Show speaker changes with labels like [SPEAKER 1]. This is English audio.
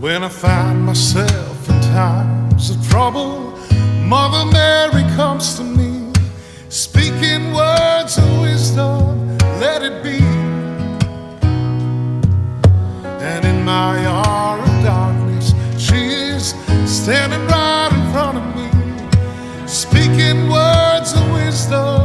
[SPEAKER 1] When I find myself in times of trouble, Mother Mary comes to me, speaking words of wisdom, let it be. And in my hour of darkness, she is standing right in front of me, speaking words of wisdom,